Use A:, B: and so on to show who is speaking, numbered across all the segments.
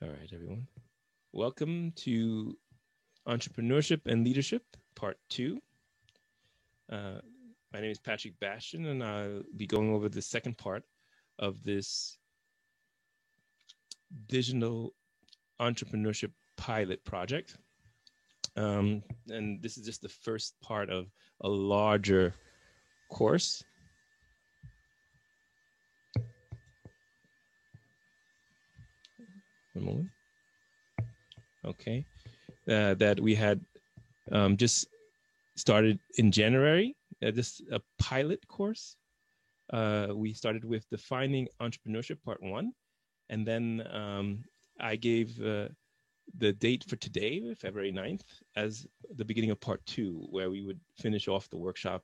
A: All right, everyone. Welcome to Entrepreneurship and Leadership, Part 2. My name is Patrick Bastian, and I'll be going over the second part of this digital entrepreneurship pilot project. And this is just the first part of a larger course. One moment. Okay. That we had just started in January, just a pilot course. We started with defining entrepreneurship, part 1. And then I gave the date for today, February 9th, as the beginning of part 2, where we would finish off the workshop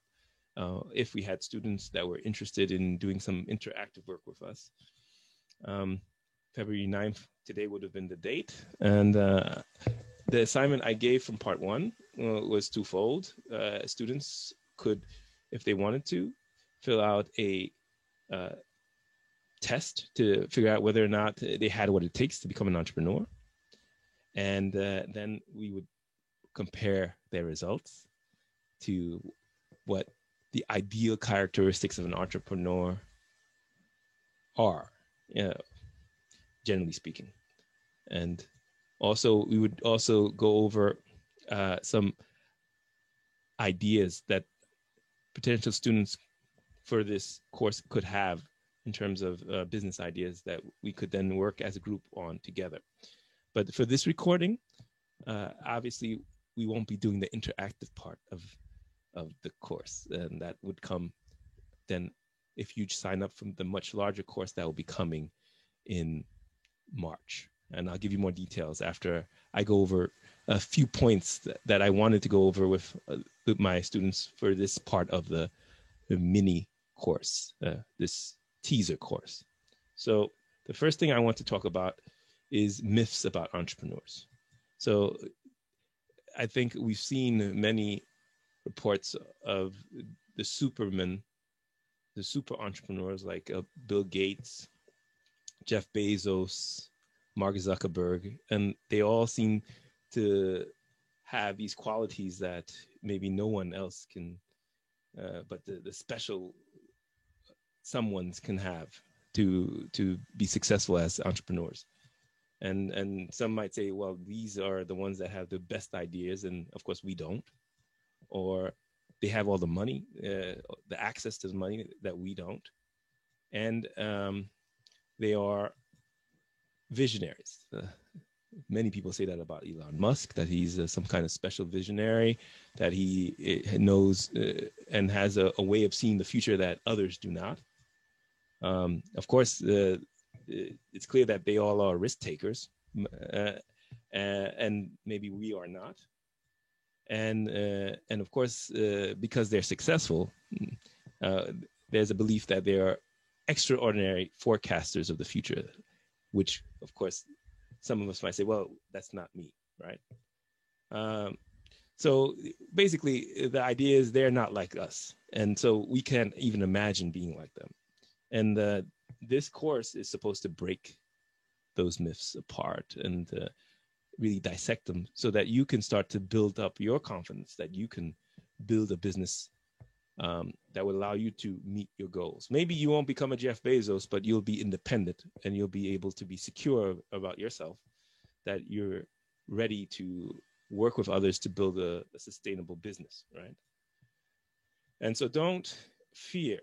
A: if we had students that were interested in doing some interactive work with us. February 9th, today would have been the date. And the assignment I gave from part 1 was twofold. Students could, if they wanted to, fill out a test to figure out whether or not they had what it takes to become an entrepreneur. And then we would compare their results to what the ideal characteristics of an entrepreneur are, generally speaking. And also, we would also go over some ideas that potential students for this course could have in terms of business ideas that we could then work as a group on together. But for this recording, obviously, we won't be doing the interactive part of the course. And that would come then if you sign up from the much larger course that will be coming in March. And I'll give you more details after I go over a few points that I wanted to go over with my students for this part of the mini course, this teaser course. So the first thing I want to talk about is myths about entrepreneurs. So I think we've seen many reports of the supermen, the super entrepreneurs like Bill Gates, Jeff Bezos, Mark Zuckerberg, and they all seem to have these qualities that maybe no one else can, but the special someone's can have to be successful as entrepreneurs. And some might say, well, these are the ones that have the best ideas, and of course we don't, or they have all the money, the access to the money that we don't, and they are visionaries. Many people say that about Elon Musk, that he's some kind of special visionary, that he knows and has a way of seeing the future that others do not. Of course, it's clear that they all are risk takers, and maybe we are not. And of course, because they're successful, there's a belief that they are extraordinary forecasters of the future, which, of course, some of us might say, well, that's not me, right? So basically, the idea is they're not like us. And so we can't even imagine being like them. And this course is supposed to break those myths apart and really dissect them so that you can start to build up your confidence that you can build a business that will allow you to meet your goals. Maybe you won't become a Jeff Bezos, but you'll be independent and you'll be able to be secure about yourself, that you're ready to work with others to build a sustainable business, right? And so don't fear,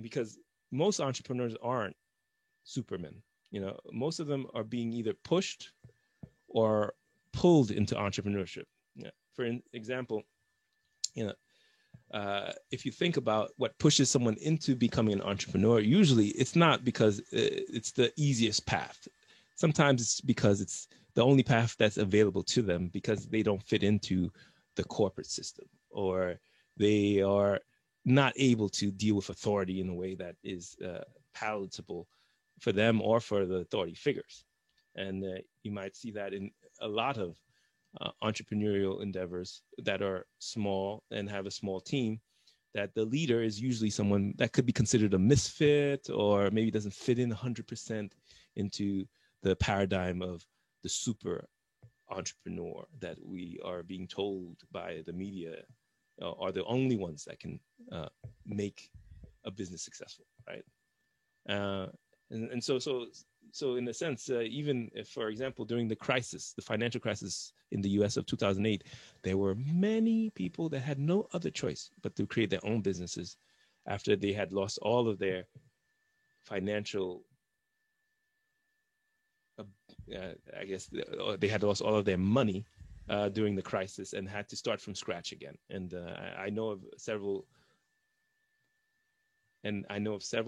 A: because most entrepreneurs aren't supermen. Most of them are being either pushed or pulled into entrepreneurship. For example, if you think about what pushes someone into becoming an entrepreneur, usually it's not because it's the easiest path. Sometimes it's because it's the only path that's available to them because they don't fit into the corporate system, or they are not able to deal with authority in a way that is palatable for them or for the authority figures. And you might see that in a lot of entrepreneurial endeavors that are small and have a small team, that the leader is usually someone that could be considered a misfit or maybe doesn't fit in 100% into the paradigm of the super entrepreneur that we are being told by the media are the only ones that can make a business successful, right? And so in a sense, even if, for example, during the crisis, the financial crisis in the U.S. of 2008, there were many people that had no other choice but to create their own businesses after they had lost all of their financial, I guess they had lost all of their money during the crisis and had to start from scratch again. And I know of several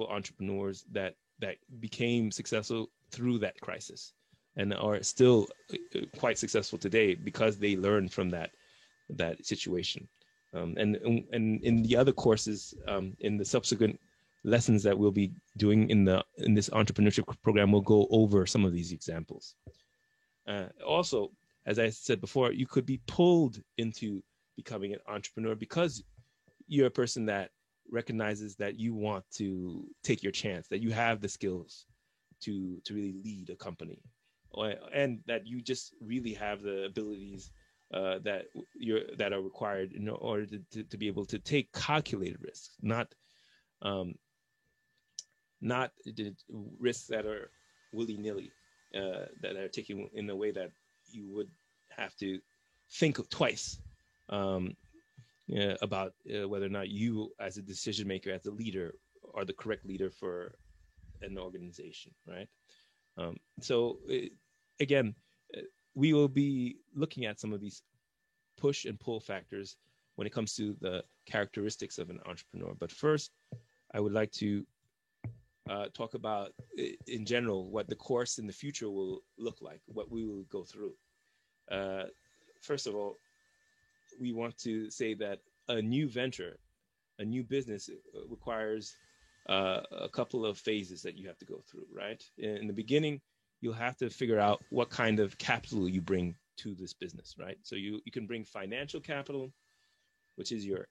A: entrepreneurs that became successful through that crisis and are still quite successful today because they learned from that situation. And in the other courses, in the subsequent lessons that we'll be doing in this entrepreneurship program, we'll go over some of these examples. Also, as I said before, you could be pulled into becoming an entrepreneur because you're a person that recognizes that you want to take your chance, that you have the skills to really lead a company, and that you just really have the abilities that are required in order to be able to take calculated risks, not the risks that are willy-nilly, that are taken in a way that you would have to think twice about whether or not you, as a decision maker, as a leader, are the correct leader for an organization, right? Again, we will be looking at some of these push and pull factors when it comes to the characteristics of an entrepreneur. But first, I would like to talk about, in general, what the course in the future will look like, what we will go through. First of all, we want to say that a new venture, a new business requires a couple of phases that you have to go through, right? In the beginning, you'll have to figure out what kind of capital you bring to this business, right? So you can bring financial capital, which is your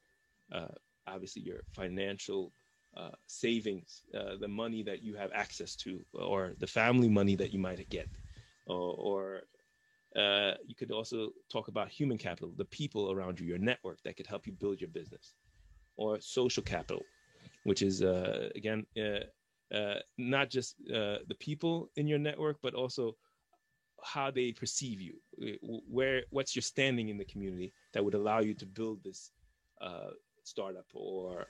A: obviously your financial savings, the money that you have access to, or the family money that you might get, or you could also talk about human capital, the people around you, your network that could help you build your business, or social capital, which is again not just the people in your network, but also how they perceive you, what's your standing in the community that would allow you to build this startup or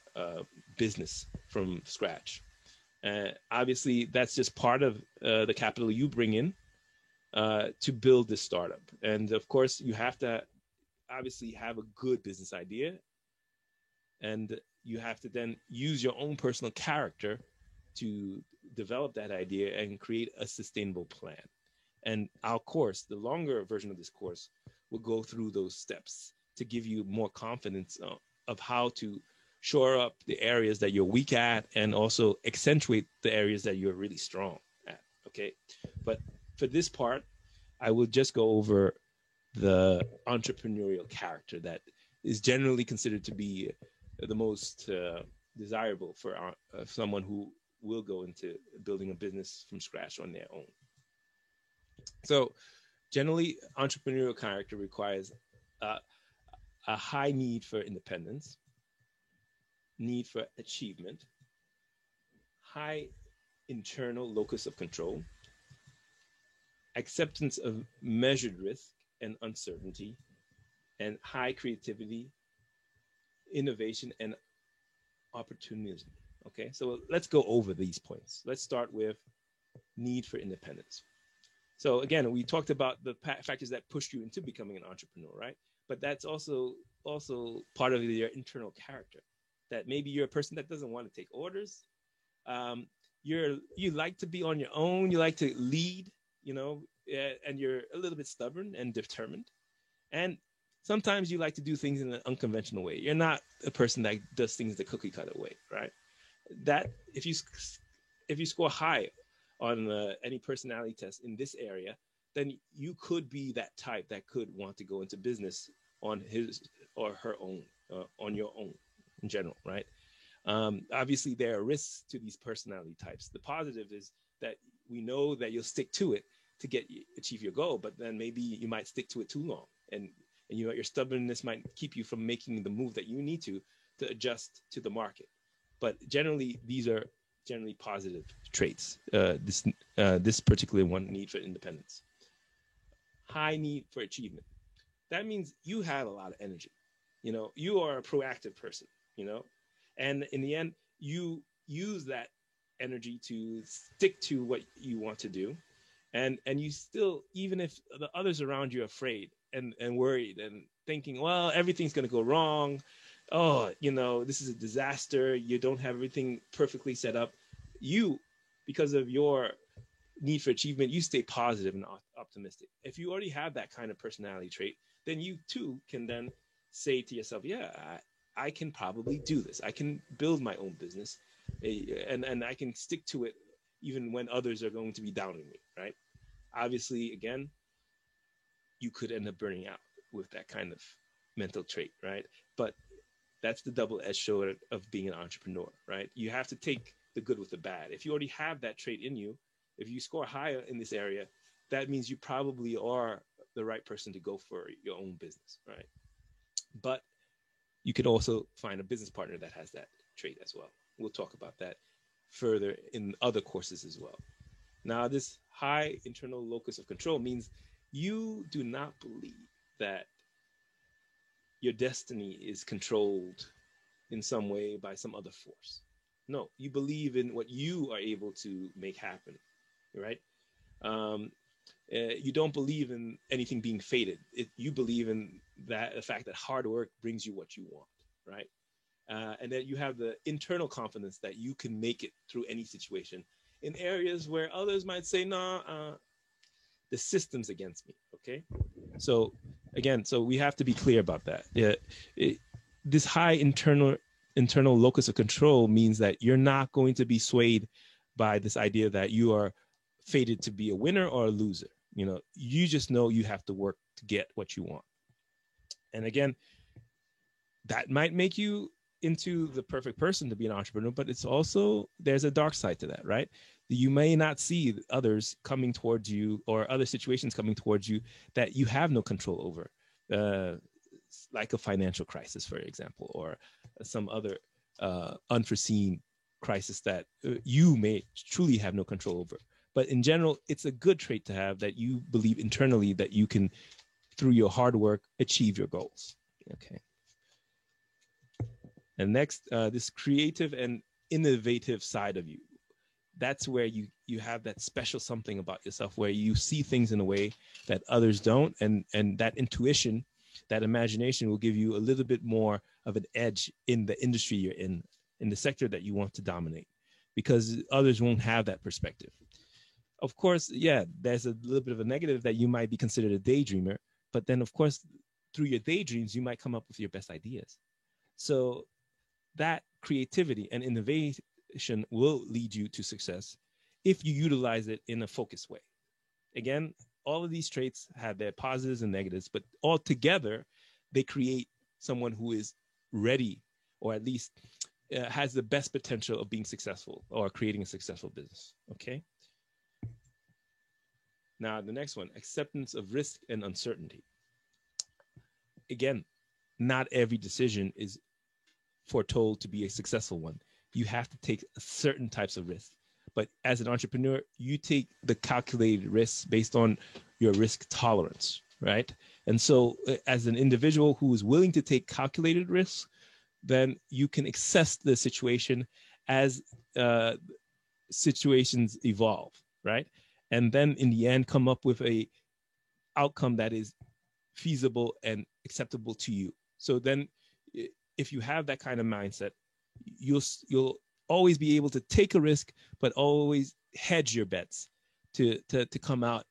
A: business from scratch. Obviously, that's just part of the capital you bring in to build this startup. And of course, you have to obviously have a good business idea, and you have to then use your own personal character to develop that idea and create a sustainable plan. And our course, the longer version of this course, will go through those steps to give you more confidence of how to shore up the areas that you're weak at and also accentuate the areas that you're really strong at, okay? But for this part, I will just go over the entrepreneurial character that is generally considered to be the most desirable for someone who will go into building a business from scratch on their own. So generally, entrepreneurial character requires a high need for independence, need for achievement, high internal locus of control, acceptance of measured risk and uncertainty, and high creativity, innovation, and opportunism. Okay, so let's go over these points. Let's start with need for independence. So again, we talked about the factors that pushed you into becoming an entrepreneur, right? But that's also part of your internal character. That maybe you're a person that doesn't want to take orders. You like to be on your own. You like to lead, and you're a little bit stubborn and determined. And sometimes you like to do things in an unconventional way. You're not a person that does things the cookie cutter way, right? That if you score high on any personality test in this area, then you could be that type that could want to go into business on his or her own, on your own in general, right? Obviously, there are risks to these personality types. The positive is that we know that you'll stick to it, to achieve your goal, but then maybe you might stick to it too long, and your stubbornness might keep you from making the move that you need to adjust to the market. But generally, these are generally positive traits. This particular one, need for independence, high need for achievement. That means you have a lot of energy. You are a proactive person. And in the end, you use that energy to stick to what you want to do, and you still, even if the others around you are afraid and worried and thinking, well, everything's going to go wrong, oh, this is a disaster, you don't have everything perfectly set up, you, because of your need for achievement, you stay positive and optimistic. If you already have that kind of personality trait, then you too can then say to yourself, yeah, I can probably do this. I can build my own business, and I can stick to it even when others are going to be downing me, right? Obviously, again, you could end up burning out with that kind of mental trait, right? But that's the double-edged sword of being an entrepreneur, right? You have to take the good with the bad. If you already have that trait in you, if you score higher in this area, that means you probably are the right person to go for your own business, right? But you could also find a business partner that has that trait as well. We'll talk about that further in other courses as well. Now, this high internal locus of control means you do not believe that your destiny is controlled in some way by some other force. No, you believe in what you are able to make happen, right? You don't believe in anything being fated. You believe in the fact that hard work brings you what you want, right? And that you have the internal confidence that you can make it through any situation in areas where others might say, no, the system's against me, okay? So again, we have to be clear about that. This high internal locus of control means that you're not going to be swayed by this idea that you are fated to be a winner or a loser. You just know you have to work to get what you want. And again, that might make you into the perfect person to be an entrepreneur, but it's also, there's a dark side to that, right? You may not see others coming towards you or other situations coming towards you that you have no control over, like a financial crisis, for example, or some other unforeseen crisis that you may truly have no control over. But in general, it's a good trait to have, that you believe internally that you can, through your hard work, achieve your goals. Okay. And next, this creative and innovative side of you. That's where you have that special something about yourself, where you see things in a way that others don't. And that intuition, that imagination will give you a little bit more of an edge in the industry you're in the sector that you want to dominate, because others won't have that perspective. Of course, yeah, there's a little bit of a negative that you might be considered a daydreamer, but then of course, through your daydreams, you might come up with your best ideas. So that creativity and innovation will lead you to success if you utilize it in a focused way. Again, all of these traits have their positives and negatives, but all together, they create someone who is ready, or at least has the best potential of being successful or creating a successful business. Okay. Now, the next one, acceptance of risk and uncertainty. Again, not every decision is foretold to be a successful one. You have to take certain types of risks. But as an entrepreneur, you take the calculated risks based on your risk tolerance, right? And so as an individual who is willing to take calculated risks, then you can assess the situation as situations evolve, right? And then in the end, come up with a outcome that is feasible and acceptable to you. So then if you have that kind of mindset, you'll always be able to take a risk, but always hedge your bets to come out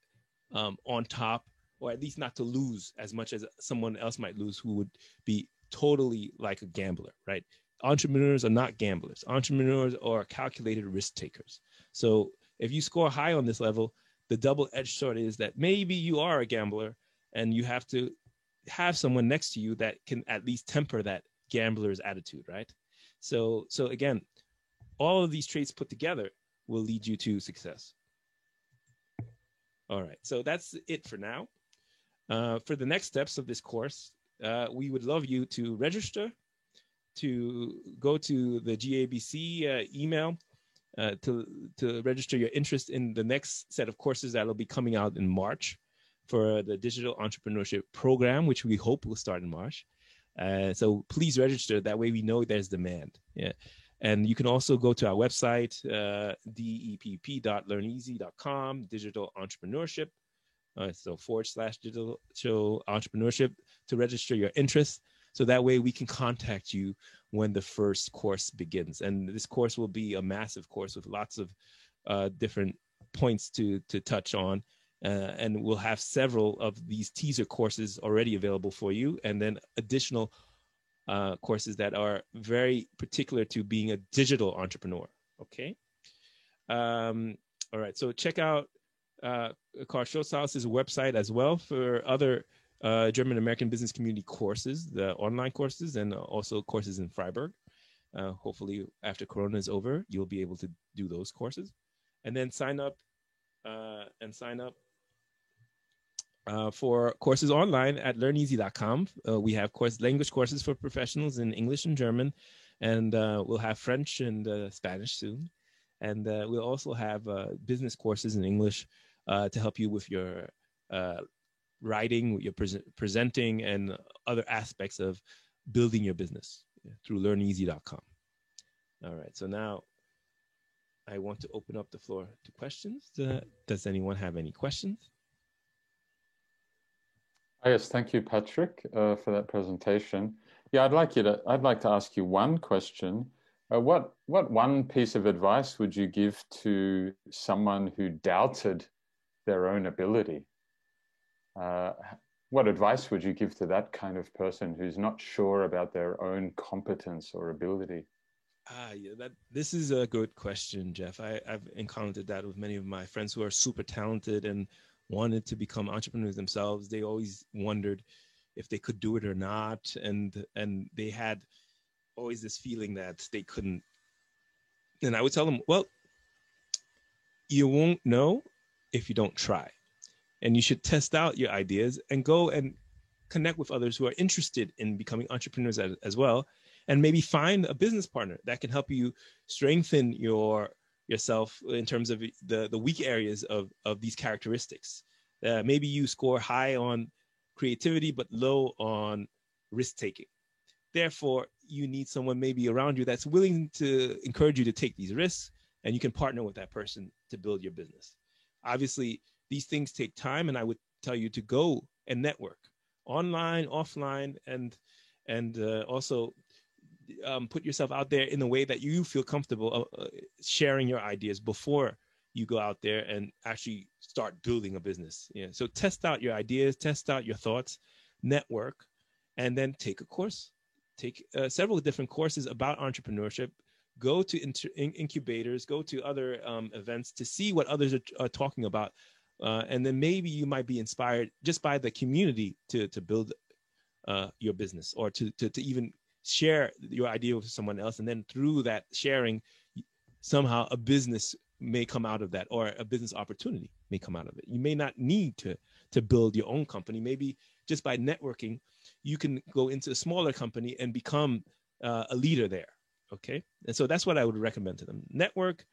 A: on top, or at least not to lose as much as someone else might lose who would be totally like a gambler, right? Entrepreneurs are not gamblers. Entrepreneurs are calculated risk takers. So if you score high on this level, the double-edged sword is that maybe you are a gambler and you have to have someone next to you that can at least temper that gambler's attitude, right? So again, all of these traits put together will lead you to success. All right. So that's it for now. For the next steps of this course, we would love you to register, to go to the GABC email to register your interest in the next set of courses that will be coming out in March for the Digital Entrepreneurship Program, which we hope will start in March. So please register. That way we know there's demand. Yeah. And you can also go to our website, depp.learneasy.com, digital entrepreneurship. So /digital entrepreneurship to register your interest. So that way we can contact you when the first course begins. And this course will be a massive course with lots of different points to touch on. And we'll have several of these teaser courses already available for you. And then additional courses that are very particular to being a digital entrepreneur. Okay. All right. So check out Karl Schulzhaus's website as well for other German American business community courses, the online courses, and also courses in Freiburg. Hopefully, after Corona is over, you'll be able to do those courses, and then sign up for courses online at learneasy.com. We have language courses for professionals in English and German, and we'll have French and Spanish soon. And we'll also have business courses in English to help you with your writing, your presenting, and other aspects of building your business through learneasy.com. All right, so now I want to open up the floor to questions. Does anyone have any questions?
B: Yes, thank you, Patrick, for that presentation. Yeah, I'd like to ask you one question. What one piece of advice would you give to someone who doubted their own ability? What advice would you give to that kind of person who's not sure about their own competence or ability?
A: Yeah, this is a good question, Jeff. I've encountered that with many of my friends who are super talented and wanted to become entrepreneurs themselves. They always wondered if they could do it or not, and they had always this feeling that they couldn't. And I would tell them, well, you won't know if you don't try, and you should test out your ideas and go and connect with others who are interested in becoming entrepreneurs as well, and maybe find a business partner that can help you strengthen yourself in terms of the weak areas of these characteristics. Maybe you score high on creativity but low on risk taking. Therefore, you need someone maybe around you that's willing to encourage you to take these risks, and you can partner with that person to build your business. Obviously, these things take time, and I would tell you to go and network online, offline, and also put yourself out there in a way that you feel comfortable sharing your ideas before you go out there and actually start building a business. Yeah. So test out your ideas, test out your thoughts, network, and then take a course. Take several different courses about entrepreneurship. Go to incubators, go to other events to see what others are talking about. And then maybe you might be inspired just by the community to build your business, or to even share your idea with someone else. And then through that sharing, somehow a business may come out of that, or a business opportunity may come out of it. You may not need to build your own company. Maybe just by networking, you can go into a smaller company and become a leader there. Okay. And so that's what I would recommend to them. Network,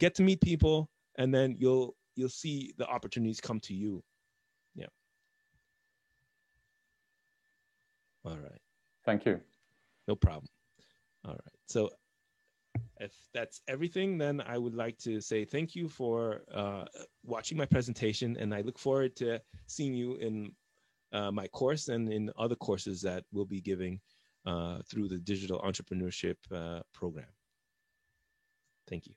A: get to meet people, and then you'll see the opportunities come to you. Yeah. All right.
B: Thank you.
A: No problem. All right. So if that's everything, then I would like to say thank you for watching my presentation, and I look forward to seeing you in my course and in other courses that we'll be giving through the Digital Entrepreneurship Program. Thank you.